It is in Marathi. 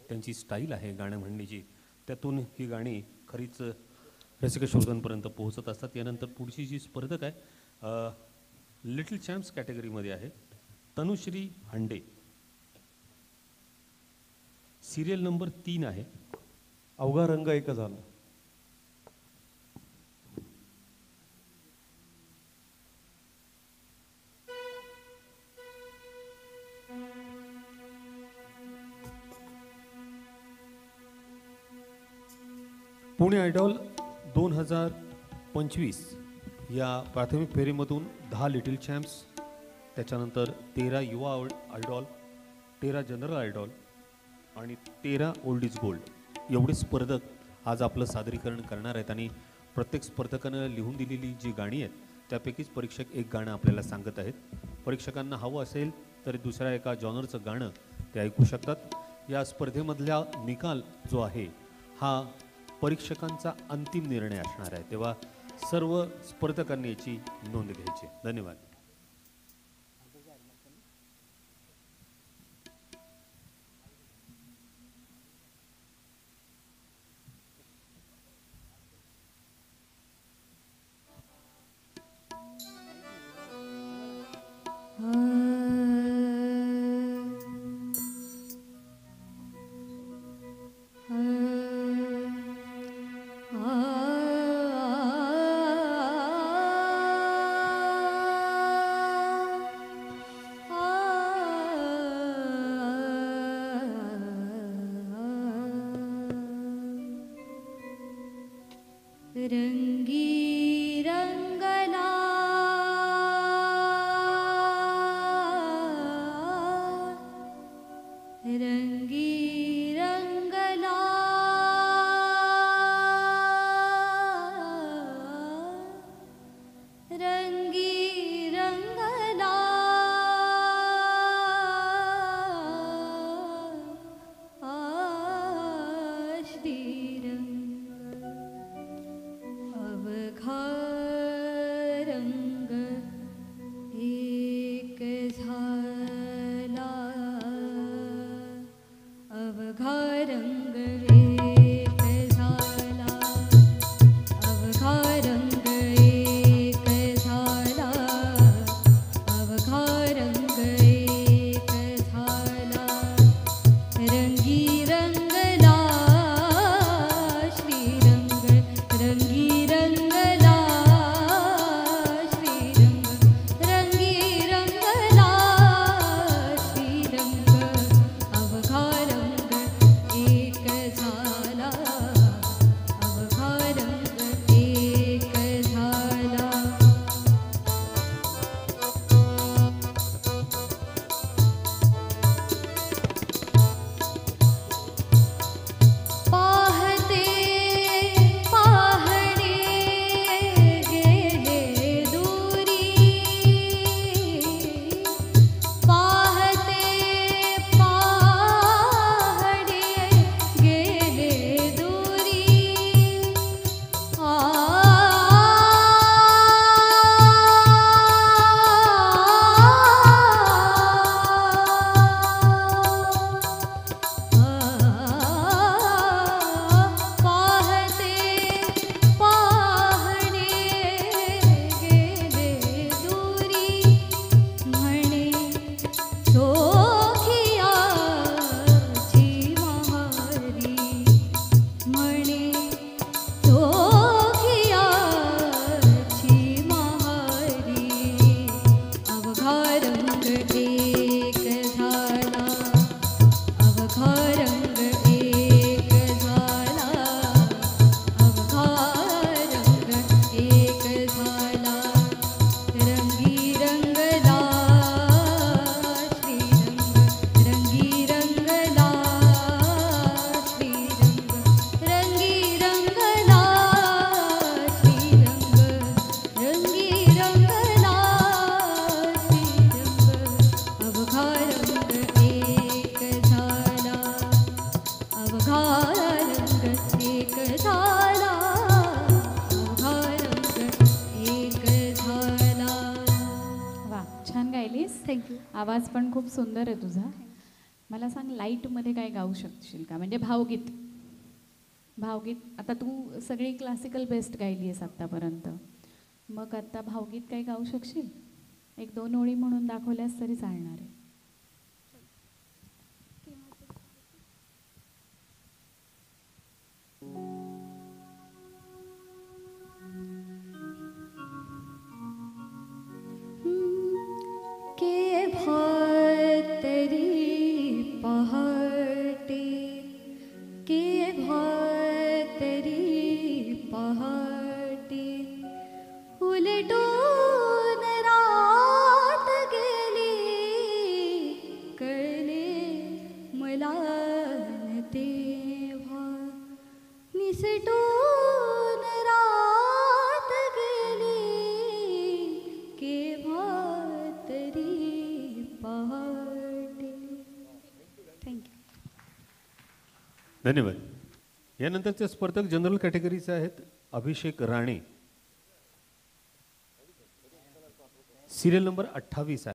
त्यांची स्टाईल आहे गाणं म्हणण्याची, त्यातून ही गाणी खरीच रसिक श्रोत्यांपर्यंत पोहोचत असतात. यानंतर पुढची जी स्पर्धक आहे लिटिल चॅम्प्स कॅटेगरीमध्ये आहे तनुश्री हांडे, सिरियल नंबर 3 आहे. अवघा रंग एक झाला. पुणे आयडॉल 2025 या प्राथमिक फेरीमधून 10 लिटिल चॅम्प्स, त्याच्यानंतर 13 युवा आयडॉल, 13 जनरल आयडॉल आणि 13 ओल्ड इज गोल्ड एवढे स्पर्धक आज आपलं सादरीकरण करणार आहेत. आणि प्रत्येक स्पर्धकानं लिहून दिलेली जी गाणी आहेत त्यापैकीच परीक्षक एक गाणं आपल्याला सांगत आहेत. परीक्षकांना हवं असेल तर दुसऱ्या एका जॉनरचं गाणं ते ऐकू शकतात. या स्पर्धेमधला निकाल जो आहे हा परीक्षकांचा अंतिम निर्णय असणार आहे, तेव्हा सर्व स्पर्धकांनी याची नोंद घ्यायची. धन्यवाद. रंगी रंगला रंगी रंगला रंगी रंगला श्रीरंग अवघा रंग एक झाला अवघा रंग एक झाला अवघा रंग एक झाला अवघा रंग एक झाला रंगी रंगला श्रीरंग रंगी रंगला श्रीरंग रंगी रंगला श्रीरंग अवघा रंग एक झाला अवघा रंग एक झाला पाहते पाहणे गेले दूरी पाहते पाहणे गेले दूरी पाहते पाहणे गेले दूरी म्हणे दोघियाची महारी म्हणे दोघियाची महारी अवघा रंग एक झाला अवघा रंग एक झाला अवघा रंग एक झाला रंगी रंगला श्रीरंग रंगी रंगला श्रीरंग रंगी रंगला श्रीरंग रंगी रंगला श्रीरंग अवघा रंग एक झाला अवघा रंग एक झाला अवघा रंग एक झाला. वा, छान गायलीस. थँक्यू. आवाज पण खूप सुंदर आहे तुझा. मला सांग लाईटमध्ये काय गाऊ शकशील का, म्हणजे भावगीत. भावगीत आता तू सगळी क्लासिकल बेस्ट गायली आहेस आत्तापर्यंत, मग आत्ता भावगीत काय गाऊ शकशील? 1-2 ओळी म्हणून दाखवल्यास तरी चालणार आहे. के भातरी पहाटे, के भातरी पहाटे, उलटून रात गेली, कळले मला न तेव्हा, निसटून रात गेली, केव्हा तरी पहाटे. थँक्यू. धन्यवाद. यानंतरचे स्पर्धक जनरल कॅटेगरीचे आहेत अभिषेक राणे. सिरियल नंबर 28 आहे.